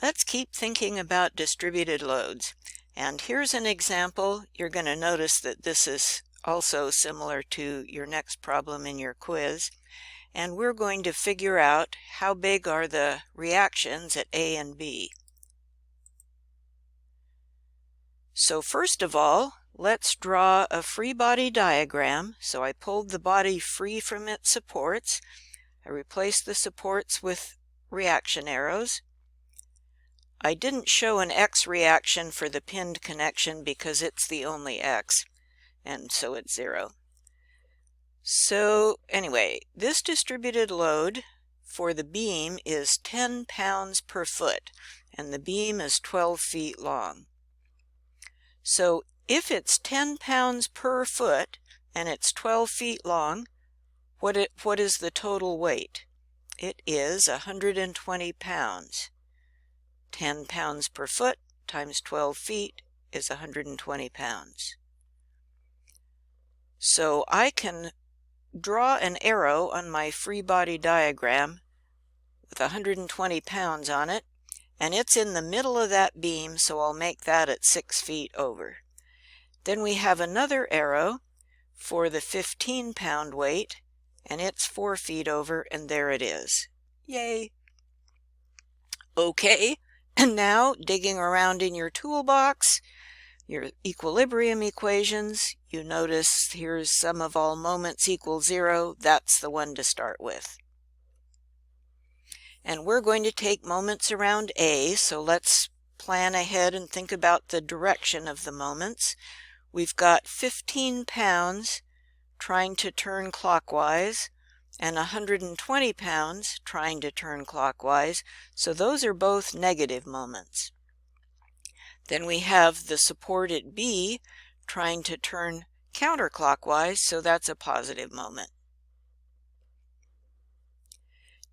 Let's keep thinking about distributed loads. And here's an example. You're going to notice that this is also similar to your next problem in your quiz. And we're going to figure out how big are the reactions at A and B. So first of all, let's draw a free body diagram. So I pulled the body free from its supports. I replaced the supports with reaction arrows. I didn't show an X reaction for the pinned connection because it's the only X, and so it's 0. So anyway, this distributed load for the beam is 10 pounds per foot, and the beam is 12 feet long. So if it's 10 pounds per foot and it's 12 feet long, what is the total weight? It is 120 pounds. 10 pounds per foot times 12 feet is 120 pounds. So I can draw an arrow on my free body diagram with 120 pounds on it, and it's in the middle of that beam, so I'll make that at 6 feet over. Then we have another arrow for the 15-pound weight, and it's 4 feet over, and there it is. Yay! Okay. And now, digging around in your toolbox, your equilibrium equations, you notice here's sum of all moments equals 0. That's the one to start with. And we're going to take moments around A, so let's plan ahead and think about the direction of the moments. We've got 15 pounds trying to turn clockwise, and 120 pounds trying to turn clockwise, so those are both negative moments. Then we have the support at B trying to turn counterclockwise, so that's a positive moment.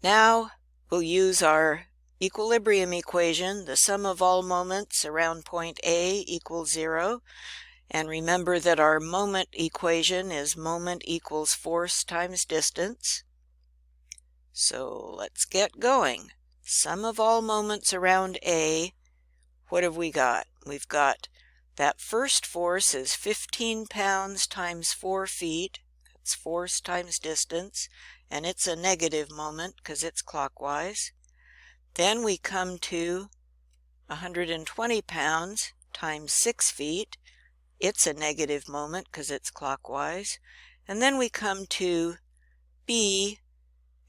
Now we'll use our equilibrium equation, the sum of all moments around point A equals 0. And remember that our moment equation is moment equals force times distance. So let's get going. Sum of all moments around A, what have we got? We've got that first force is 15 pounds times 4 feet. That's force times distance, and it's a negative moment because it's clockwise. Then we come to 120 pounds times 6 feet. It's a negative moment because it's clockwise. And then we come to B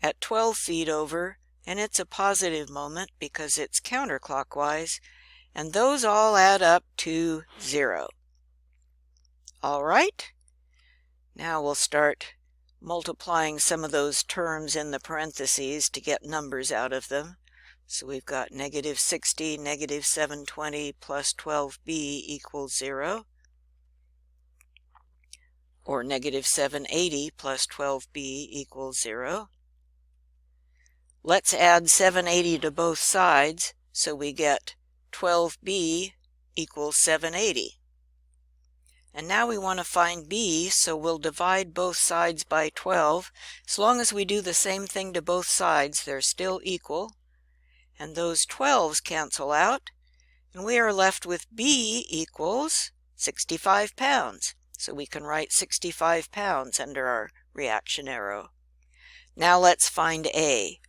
at 12 feet over, and it's a positive moment because it's counterclockwise, and those all add up to 0. All right, now we'll start multiplying some of those terms in the parentheses to get numbers out of them. So we've got negative 60, negative 720 plus 12b equals 0. Or negative 780 plus 12b equals 0. Let's add 780 to both sides, so we get 12b equals 780. And now we want to find b, so we'll divide both sides by 12. As long as we do the same thing to both sides, they're still equal. And those 12s cancel out, and we are left with b equals 65 pounds. So we can write 65 pounds under our reaction arrow. Now let's find A.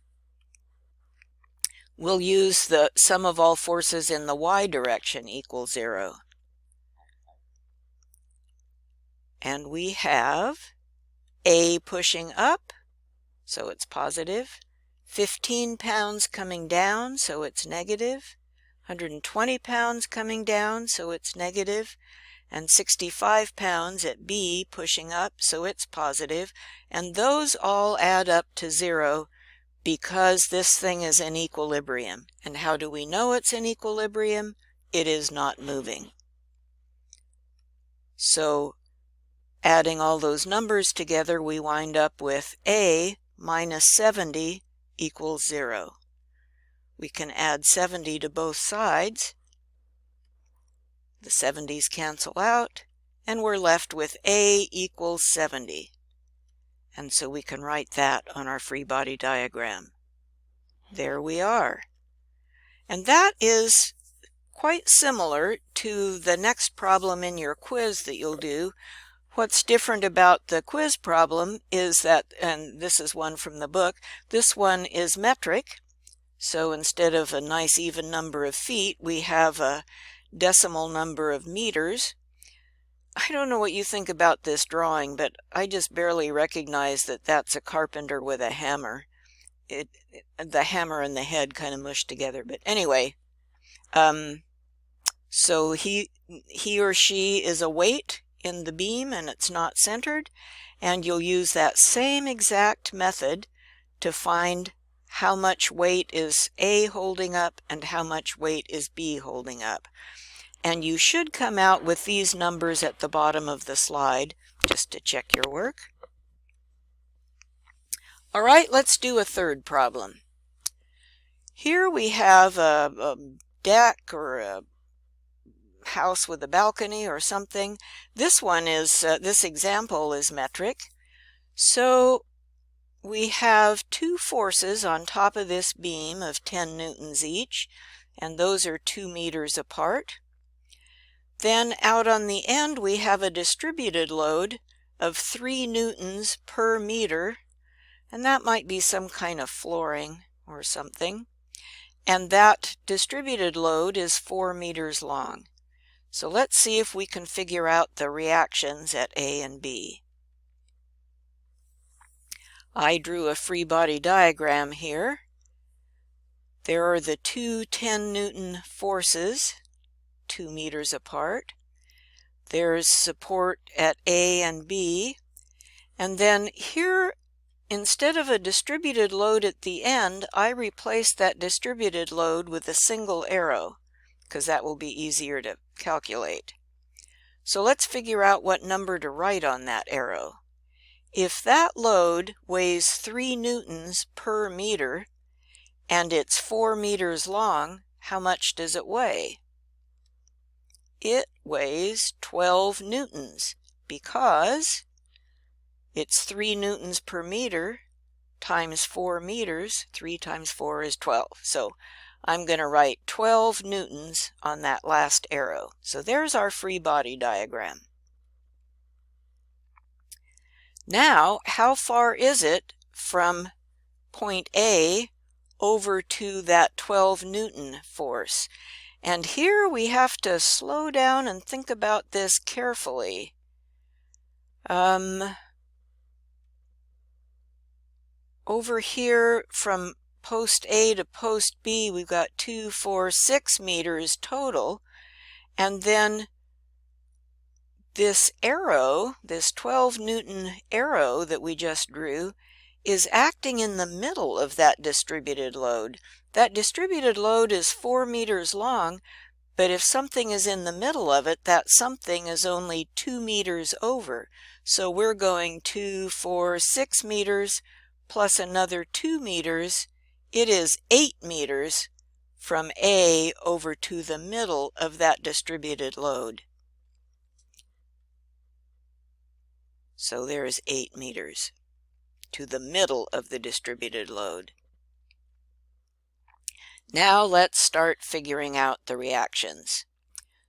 We'll use the sum of all forces in the y direction equals 0. And we have A pushing up, so it's positive. 15 pounds coming down, so it's negative. 120 pounds coming down, so it's negative. And 65 pounds at B pushing up, so it's positive, and those all add up to 0 because this thing is in equilibrium. And how do we know it's in equilibrium? It is not moving. So adding all those numbers together, we wind up with A minus 70 equals 0. We can add 70 to both sides. The 70s cancel out, and we're left with A equals 70. And so we can write that on our free body diagram. There we are. And that is quite similar to the next problem in your quiz that you'll do. What's different about the quiz problem is that, and this is one from the book, this one is metric. So instead of a nice even number of feet, we have a decimal number of meters. I don't know what you think about this drawing, but I just barely recognize that that's a carpenter with a hammer. The hammer and the head kind of mushed together, but anyway, so he or she is a weight in the beam and it's not centered, and you'll use that same exact method to find how much weight is A holding up and how much weight is B holding up. And you should come out with these numbers at the bottom of the slide just to check your work. All right, let's do a third problem. Here we have a deck or a house with a balcony or something. This one is, this example is metric. So we have two forces on top of this beam of 10 newtons each, and those are 2 meters apart. Then out on the end we have a distributed load of 3 newtons per meter, and that might be some kind of flooring or something. And that distributed load is 4 meters long. So let's see if we can figure out the reactions at A and B. I drew a free body diagram here. There are the two 10 Newton forces, 2 meters apart. There's support at A and B. And then here, instead of a distributed load at the end, I replaced that distributed load with a single arrow, because that will be easier to calculate. So let's figure out what number to write on that arrow. If that load weighs 3 newtons per meter and it's 4 meters long, how much does it weigh? It weighs 12 newtons because it's 3 newtons per meter times 4 meters. 3 times 4 is 12. So I'm going to write 12 newtons on that last arrow. So there's our free body diagram. Now, how far is it from point A over to that 12 Newton force? And here we have to slow down and think about this carefully. Over here from post A to post B, we've got 2, 4, 6 meters total. And then this arrow, this 12 Newton arrow that we just drew, is acting in the middle of that distributed load. That distributed load is 4 meters long, but if something is in the middle of it, that something is only 2 meters over. So we're going 2, 4, 6 meters plus another 2 meters. It is 8 meters from A over to the middle of that distributed load. So there is 8 meters to the middle of the distributed load. Now let's start figuring out the reactions.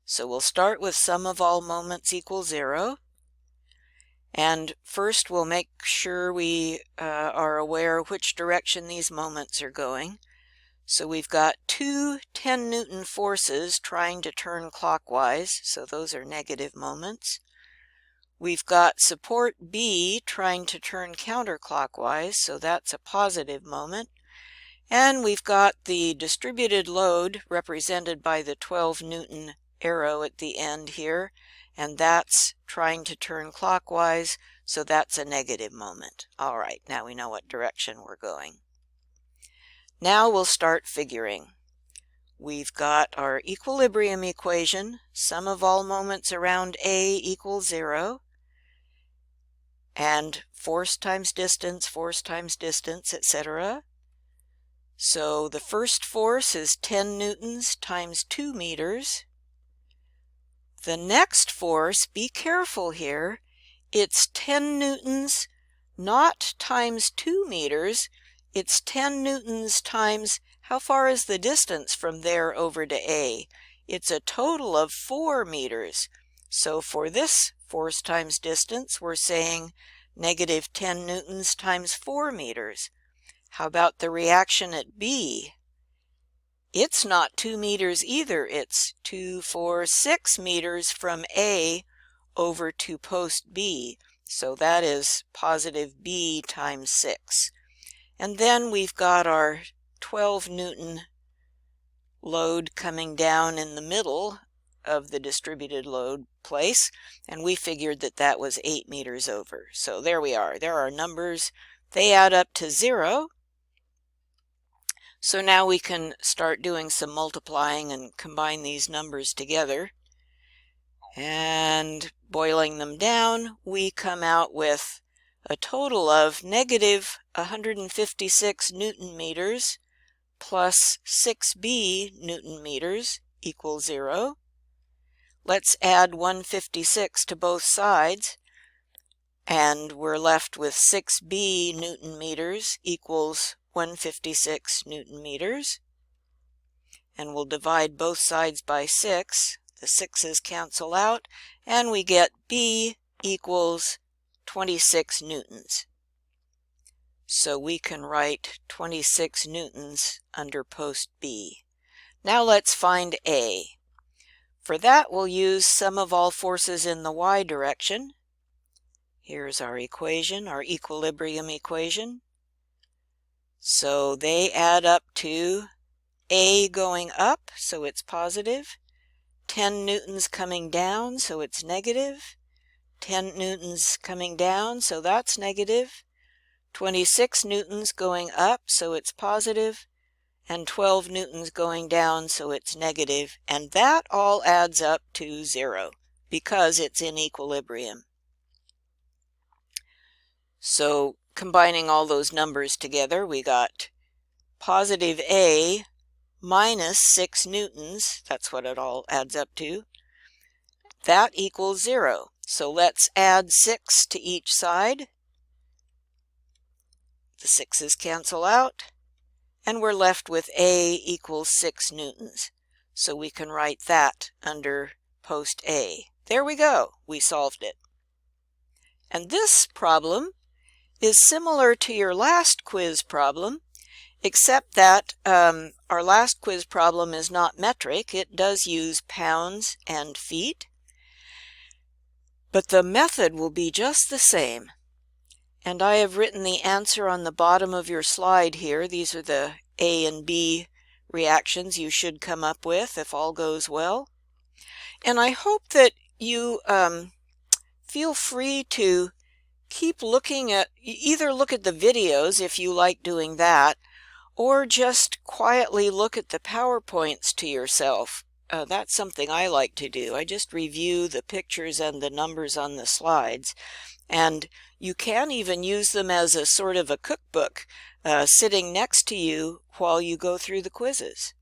So we'll start with sum of all moments equals 0. And first we'll make sure we are aware which direction these moments are going. So we've got two 10 Newton forces trying to turn clockwise, so those are negative moments. We've got support B trying to turn counterclockwise, so that's a positive moment. And we've got the distributed load represented by the 12 Newton arrow at the end here, and that's trying to turn clockwise, so that's a negative moment. All right, now we know what direction we're going. Now we'll start figuring. We've got our equilibrium equation, sum of all moments around A equals 0. And force times distance, etc. So the first force is 10 newtons times 2 meters. The next force, be careful here, it's 10 newtons not times 2 meters, it's 10 newtons times How far is the distance from there over to A? It's a total of 4 meters. So for this force times distance, we're saying negative 10 newtons times 4 meters. How about the reaction at B? It's not 2 meters either. It's 2, 4, 6 meters from A over to post B. So that is positive B times 6. And then we've got our 12 Newton load coming down in the middle of the distributed load place, and we figured that that was 8 meters over. So there we are. There are numbers. They add up to 0. So now we can start doing some multiplying and combine these numbers together. And boiling them down, we come out with a total of negative 156 Newton meters plus 6b Newton meters equals 0. Let's add 156 to both sides, and we're left with 6b Newton meters equals 156 Newton meters. And we'll divide both sides by 6. The 6's cancel out, and we get B equals 26 newtons. So we can write 26 newtons under post B. Now let's find A. For that, we'll use sum of all forces in the y direction. Here's our equation, our equilibrium equation. So they add up to A going up, so it's positive. 10 newtons coming down, so it's negative. 10 newtons coming down, so that's negative. 26 newtons going up, so it's positive. And 12 newtons going down, so it's negative. And that all adds up to 0 because it's in equilibrium. So combining all those numbers together, we got positive A minus 6 newtons, that's what it all adds up to, that equals 0. So let's add 6 to each side. The 6's cancel out, and we're left with A equals 6 newtons. So we can write that under post A. There we go, we solved it. And this problem is similar to your last quiz problem, except that our last quiz problem is not metric. It does use pounds and feet, but the method will be just the same. And I have written the answer on the bottom of your slide here. These are the A and B reactions you should come up with if all goes well. And I hope that you feel free to keep looking at, either look at the videos if you like doing that, or just quietly look at the PowerPoints to yourself. That's something I like to do. I just review the pictures and the numbers on the slides. And you can even use them as a sort of a cookbook sitting next to you while you go through the quizzes.